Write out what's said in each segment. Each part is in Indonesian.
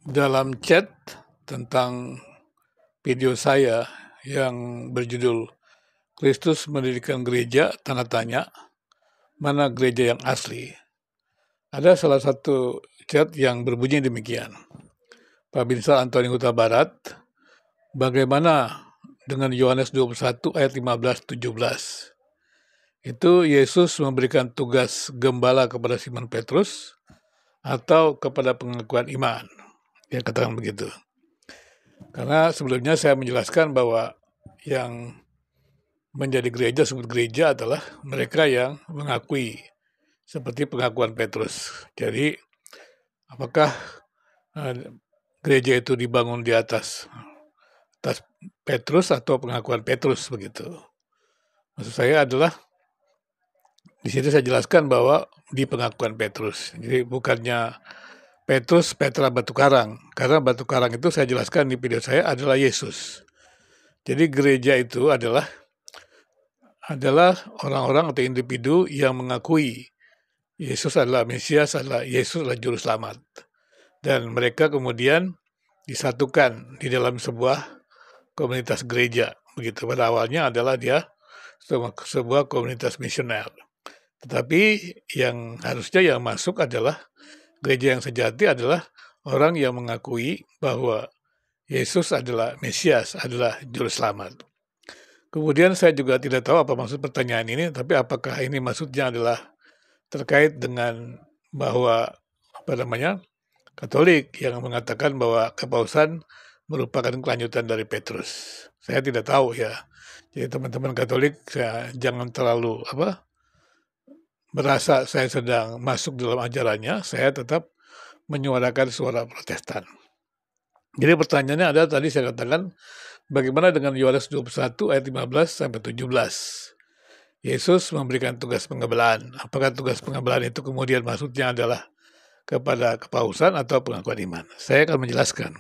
Dalam chat tentang video saya yang berjudul "Kristus Mendirikan Gereja?" tanda tanya, mana gereja yang asli? Ada salah satu chat yang berbunyi demikian. Pak Binsar Antoni Huta Barat, bagaimana dengan Yohanes 21 ayat 15-17? Itu Yesus memberikan tugas gembala kepada Simon Petrus atau kepada pengakuan iman? Dia katakan begitu. Karena sebelumnya saya menjelaskan bahwa yang menjadi gereja, sebut gereja adalah mereka yang mengakui, seperti pengakuan Petrus. Jadi, apakah gereja itu dibangun di atas Petrus atau pengakuan Petrus begitu? Maksud saya adalah di situ saya jelaskan bahwa di pengakuan Petrus. Jadi bukannya Petra batu karang, karena batu karang itu saya jelaskan di video saya adalah Yesus. Jadi gereja itu adalah orang-orang atau individu yang mengakui Yesus adalah Mesias, Yesus adalah Juru Selamat. Dan mereka kemudian disatukan di dalam sebuah komunitas gereja. Begitu, pada awalnya adalah dia sebuah komunitas misioner. Tetapi yang harusnya yang masuk adalah gereja yang sejati adalah orang yang mengakui bahwa Yesus adalah Mesias, adalah Juru Selamat. Kemudian saya juga tidak tahu apa maksud pertanyaan ini, tapi apakah ini maksudnya adalah terkait dengan bahwa Katolik yang mengatakan bahwa kepausan merupakan kelanjutan dari Petrus. Saya tidak tahu ya. Jadi teman-teman Katolik jangan terlalu merasa saya sedang masuk dalam ajarannya, saya tetap menyuarakan suara Protestan. Jadi pertanyaannya ada tadi saya katakan, bagaimana dengan Yohanes 21 ayat 15-17? Yesus memberikan tugas pengembalaan. Apakah tugas pengembalaan itu kemudian maksudnya adalah kepada kepausan atau pengakuan iman? Saya akan menjelaskan.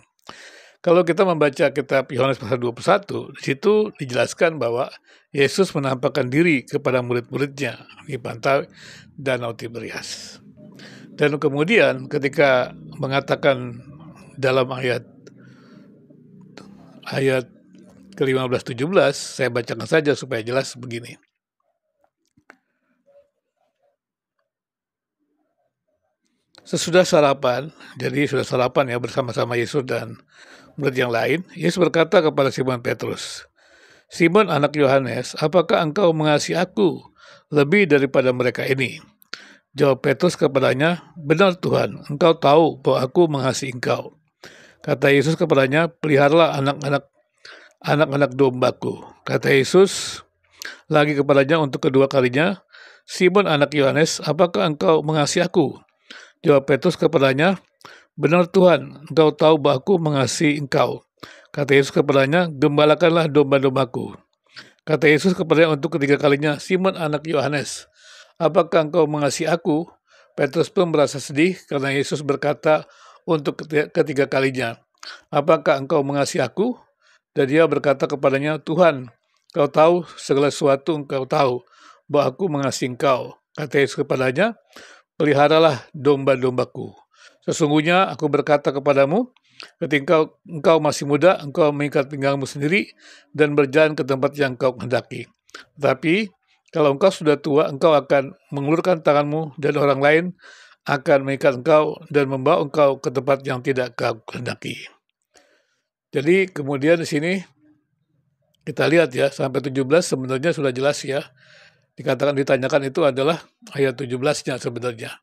Kalau kita membaca kitab Yohanes pasal 21, di situ dijelaskan bahwa Yesus menampakkan diri kepada murid-muridnya di pantai Danau Tiberias. Dan kemudian ketika mengatakan dalam ayat ke-15-17, saya bacakan saja supaya jelas begini. Sesudah sarapan, jadi sudah sarapan ya bersama-sama Yesus dan murid yang lain, Yesus berkata kepada Simon Petrus, "Simon anak Yohanes, apakah engkau mengasihi aku lebih daripada mereka ini?" Jawab Petrus kepadanya, "Benar Tuhan, engkau tahu bahwa aku mengasihi engkau." Kata Yesus kepadanya, "Peliharalah anak-anak dombaku." Kata Yesus lagi kepadanya untuk kedua kalinya, "Simon anak Yohanes, apakah engkau mengasihi aku?" Jawab Petrus kepadanya, "Benar Tuhan, engkau tahu bahwa aku mengasihi engkau." Kata Yesus kepadanya, "Gembalakanlah domba-dombaku." Kata Yesus kepadanya untuk ketiga kalinya, "Simon anak Yohanes, apakah engkau mengasihi aku?" Petrus pun merasa sedih karena Yesus berkata untuk ketiga kalinya, "Apakah engkau mengasihi aku?" Dan dia berkata kepadanya, "Tuhan, engkau tahu segala sesuatu, engkau tahu bahwa aku mengasihi engkau." Kata Yesus kepadanya, "Peliharalah domba-dombaku. Sesungguhnya aku berkata kepadamu, ketika engkau masih muda, engkau mengikat pinggangmu sendiri dan berjalan ke tempat yang engkau kehendaki. Tetapi kalau engkau sudah tua, engkau akan mengulurkan tanganmu dan orang lain akan mengikat engkau dan membawa engkau ke tempat yang tidak kau kehendaki." Jadi kemudian di sini kita lihat ya, sampai 17 sebenarnya sudah jelas ya. Ditanyakan itu adalah ayat 17-nya sebenarnya.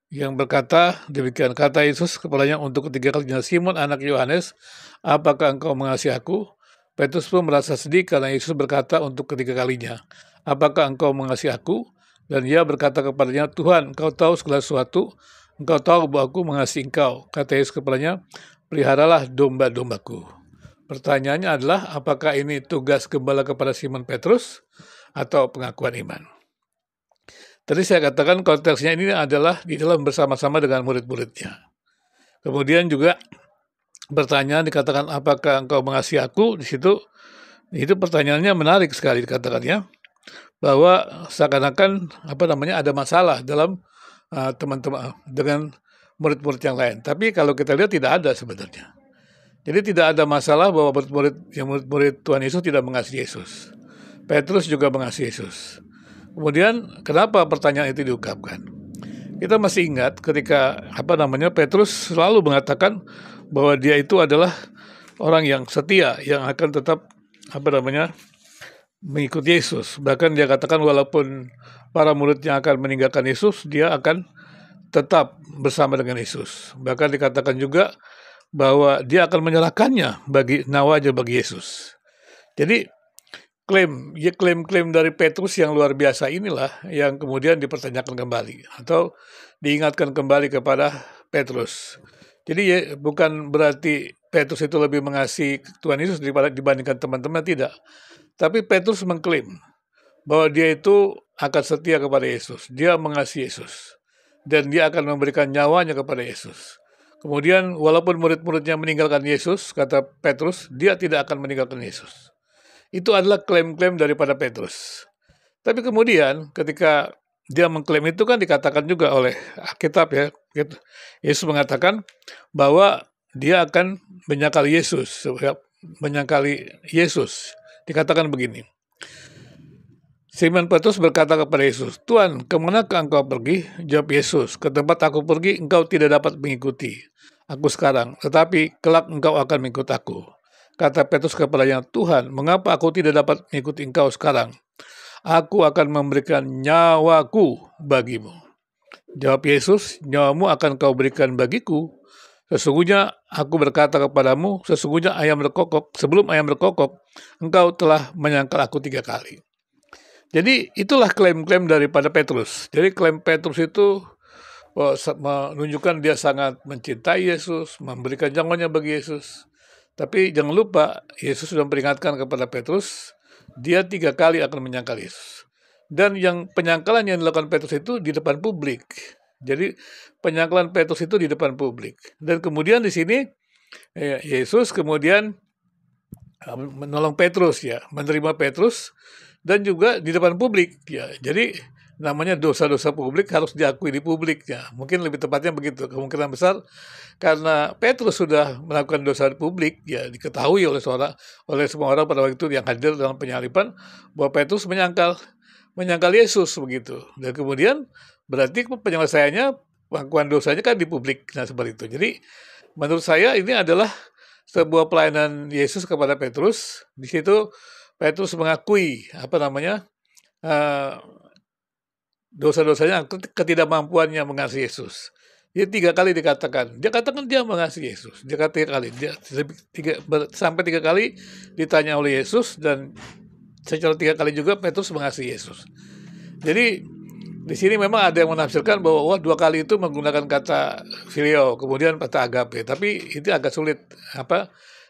Yang berkata, demikian kata Yesus kepadanya untuk ketiga kalinya, "Simon anak Yohanes, apakah engkau mengasihi aku?" Petrus pun merasa sedih karena Yesus berkata untuk ketiga kalinya, "Apakah engkau mengasihi aku?" Dan ia berkata kepadanya, "Tuhan, engkau tahu segala sesuatu, engkau tahu bahwa aku mengasihi engkau." Kata Yesus kepadanya, "Peliharalah domba-dombaku." Pertanyaannya adalah, apakah ini tugas gembala kepada Simon Petrus atau pengakuan iman? Tadi saya katakan konteksnya ini adalah di dalam bersama-sama dengan murid-muridnya. Kemudian juga pertanyaan dikatakan, "Apakah engkau mengasihi aku?" Di situ itu pertanyaannya menarik sekali dikatakannya, bahwa seakan-akan ada masalah dalam teman-teman dengan murid-murid yang lain. Tapi kalau kita lihat tidak ada sebenarnya. Jadi tidak ada masalah bahwa murid-murid Tuhan Yesus tidak mengasihi Yesus. Petrus juga mengasihi Yesus. Kemudian kenapa pertanyaan itu diungkapkan? Kita masih ingat ketika Petrus selalu mengatakan bahwa dia itu adalah orang yang setia, yang akan tetap mengikuti Yesus. Bahkan dia katakan walaupun para muridnya akan meninggalkan Yesus, dia akan tetap bersama dengan Yesus. Bahkan dikatakan juga bahwa dia akan menyerahkannya nyawanya bagi Yesus. Jadi klaim-klaim dari Petrus yang luar biasa inilah yang kemudian dipertanyakan kembali atau diingatkan kembali kepada Petrus. Jadi bukan berarti Petrus itu lebih mengasihi Tuhan Yesus dibandingkan teman-teman, tidak. Tapi Petrus mengklaim bahwa dia itu akan setia kepada Yesus. Dia mengasihi Yesus. Dan dia akan memberikan nyawanya kepada Yesus. Kemudian walaupun murid-muridnya meninggalkan Yesus, kata Petrus, dia tidak akan meninggalkan Yesus. Itu adalah klaim-klaim daripada Petrus. Tapi kemudian ketika dia mengklaim itu kan dikatakan juga oleh Alkitab ya. Yesus mengatakan bahwa dia akan menyangkali Yesus. Menyangkali Yesus. Dikatakan begini. Simon Petrus berkata kepada Yesus, "Tuhan, kemanakah engkau pergi?" Jawab Yesus, "Ke tempat aku pergi, engkau tidak dapat mengikuti aku sekarang, tetapi kelak engkau akan mengikut aku." Kata Petrus kepadanya, "Tuhan, mengapa aku tidak dapat mengikuti engkau sekarang? Aku akan memberikan nyawaku bagimu." Jawab Yesus, "Nyawamu akan kau berikan bagiku. Sesungguhnya aku berkata kepadamu, sesungguhnya sebelum ayam berkokok, engkau telah menyangkal aku 3 kali." Jadi itulah klaim-klaim daripada Petrus. Jadi klaim Petrus itu menunjukkan dia sangat mencintai Yesus, memberikan nyawanya bagi Yesus. Tapi jangan lupa, Yesus sudah memperingatkan kepada Petrus, dia 3 kali akan menyangkal Yesus. Dan yang penyangkalan yang dilakukan Petrus itu di depan publik. Jadi penyangkalan Petrus itu di depan publik. Dan kemudian di sini Yesus kemudian menolong Petrus ya, menerima Petrus dan juga di depan publik ya. Jadi namanya dosa-dosa publik harus diakui di publik ya. Mungkin lebih tepatnya begitu. Kemungkinan besar karena Petrus sudah melakukan dosa di publik ya, diketahui oleh semua orang pada waktu itu yang hadir dalam penyaliban bahwa Petrus menyangkal Yesus begitu. Dan kemudian berarti penyelesaiannya pengakuan dosanya kan di publik. Nah, seperti itu. Jadi menurut saya ini adalah sebuah pelayanan Yesus kepada Petrus. Di situ Petrus mengakui dosa-dosanya, ketidakmampuannya mengasihi Yesus. Dia 3 kali dikatakan, dia katakan dia mengasihi Yesus. Dia kata 3 kali, sampai 3 kali ditanya oleh Yesus dan secara 3 kali juga Petrus mengasihi Yesus. Jadi di sini memang ada yang menafsirkan bahwa 2 kali itu menggunakan kata filio, kemudian kata agape, tapi itu agak sulit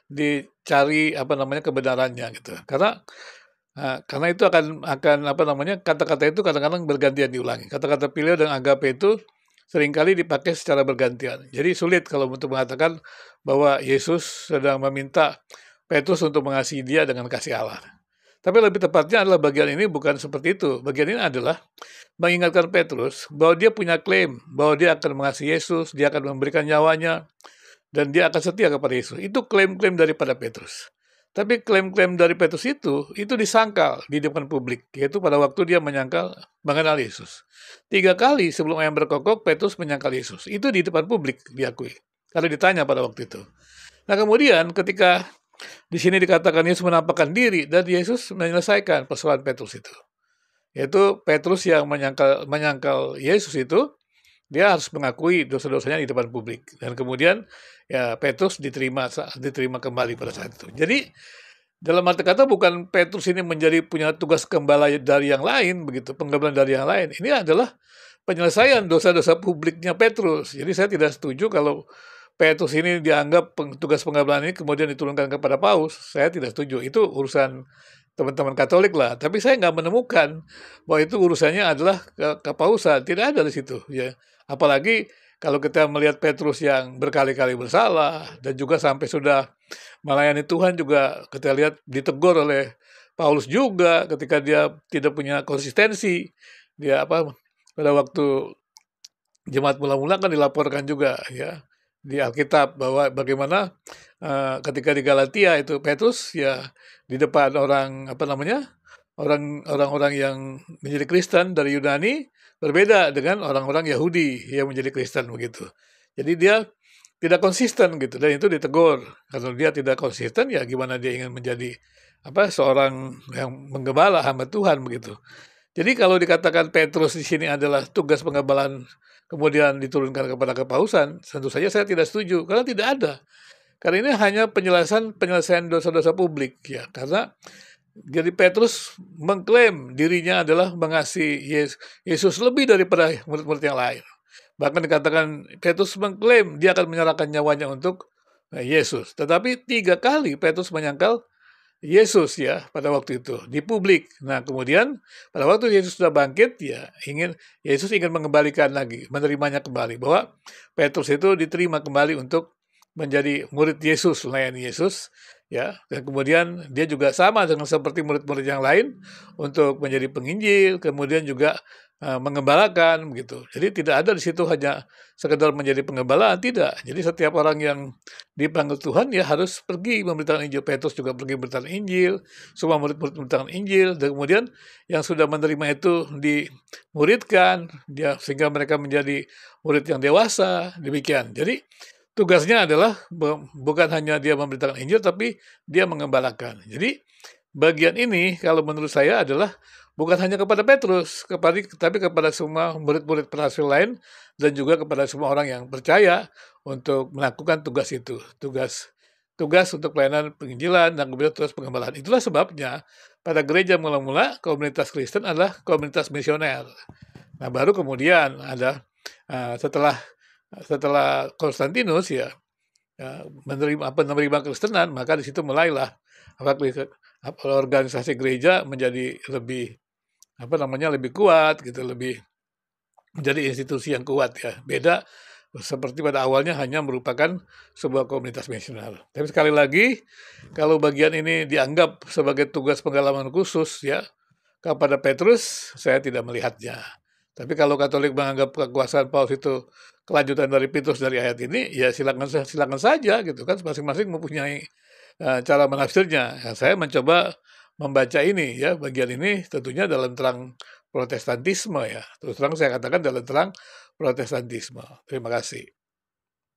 dicari kebenarannya gitu. Karena itu akan kata-kata itu kadang-kadang bergantian diulangi. Kata-kata filio dan agape itu seringkali dipakai secara bergantian. Jadi sulit kalau untuk mengatakan bahwa Yesus sedang meminta Petrus untuk mengasihi dia dengan kasih Allah. Tapi lebih tepatnya adalah bagian ini bukan seperti itu. Bagian ini adalah mengingatkan Petrus bahwa dia punya klaim, bahwa dia akan mengasihi Yesus, dia akan memberikan nyawanya, dan dia akan setia kepada Yesus. Itu klaim-klaim daripada Petrus. Tapi klaim-klaim dari Petrus itu disangkal di depan publik, yaitu pada waktu dia mengenal Yesus. 3 kali sebelum ayam berkokok, Petrus menyangkal Yesus. Itu di depan publik diakui. Kalau ditanya pada waktu itu. Nah kemudian ketika di sini dikatakan Yesus menampakkan diri, dan Yesus menyelesaikan persoalan Petrus itu. Yaitu Petrus yang menyangkal Yesus itu, dia harus mengakui dosa-dosanya di depan publik. Dan kemudian ya Petrus diterima kembali pada saat itu. Jadi dalam arti kata bukan Petrus ini punya tugas gembala dari yang lain, begitu, penggembalaan dari yang lain. Ini adalah penyelesaian dosa-dosa publiknya Petrus. Jadi saya tidak setuju kalau Petrus ini dianggap tugas penggembalaan ini kemudian diturunkan kepada Paus. Saya tidak setuju. Itu urusan teman-teman Katolik lah. Tapi saya nggak menemukan bahwa itu urusannya adalah kepausan. Tidak ada di situ. Ya. Apalagi kalau kita melihat Petrus yang berkali-kali bersalah dan juga sampai sudah melayani Tuhan juga kita lihat ditegur oleh Paulus juga ketika dia tidak punya konsistensi. Dia pada waktu jemaat mula-mula kan dilaporkan juga ya di Alkitab bahwa bagaimana ketika di Galatia itu Petrus ya di depan orang apa namanya orang-orang yang menjadi Kristen dari Yunani berbeda dengan orang-orang Yahudi yang menjadi Kristen begitu. Jadi dia tidak konsisten gitu dan itu ditegur. Kalau dia tidak konsisten ya gimana dia ingin menjadi seorang yang menggembala hamba Tuhan begitu. Jadi kalau dikatakan Petrus di sini adalah tugas penggembalaan kemudian diturunkan kepada kepausan, tentu saja saya tidak setuju karena tidak ada. Karena ini hanya penyelesaian dosa-dosa publik ya. Karena jadi Petrus mengklaim dirinya adalah mengasihi Yesus lebih daripada murid-murid yang lain. Bahkan dikatakan Petrus mengklaim dia akan menyerahkan nyawanya untuk Yesus. Tetapi 3 kali Petrus menyangkal Yesus ya pada waktu itu di publik. Nah, kemudian pada waktu Yesus sudah bangkit ya Yesus ingin mengembalikan lagi, menerimanya kembali bahwa Petrus itu diterima kembali untuk menjadi murid Yesus, melayani Yesus ya. Dan kemudian dia juga sama dengan seperti murid-murid yang lain untuk menjadi penginjil, kemudian juga mengembalakan begitu. Jadi tidak ada di situ hanya sekedar menjadi pengembalaan, tidak. Jadi setiap orang yang dipanggil Tuhan ya harus pergi memberitakan Injil. Petrus juga pergi memberitakan Injil, semua murid-murid memberitakan Injil, dan kemudian yang sudah menerima itu dimuridkan, dia sehingga mereka menjadi murid yang dewasa, demikian. Jadi tugasnya adalah bukan hanya dia memberitakan Injil, tapi dia mengembalakan. Jadi bagian ini kalau menurut saya adalah bukan hanya kepada Petrus, tapi kepada semua murid-murid perasul lain dan juga kepada semua orang yang percaya untuk melakukan tugas itu, tugas untuk pelayanan penginjilan dan kemudian tugas pengembalaan. Itulah sebabnya pada gereja mula-mula komunitas Kristen adalah komunitas misioner. Nah, baru kemudian ada setelah Konstantinus ya menerima Kristenan, maka di situ mulailah organisasi gereja menjadi lebih lebih kuat gitu, lebih menjadi institusi yang kuat ya. Beda seperti pada awalnya hanya merupakan sebuah komunitas misioner. Tapi sekali lagi, kalau bagian ini dianggap sebagai tugas penggalaman khusus ya kepada Petrus, saya tidak melihatnya. Tapi kalau Katolik menganggap kekuasaan Paulus itu kelanjutan dari Petrus dari ayat ini, ya silakan saja gitu kan, masing-masing mempunyai cara menafsirnya. Ya, saya mencoba membaca ini ya, bagian ini tentunya dalam terang Protestantisme ya. Terus terang saya katakan dalam terang Protestantisme. Terima kasih.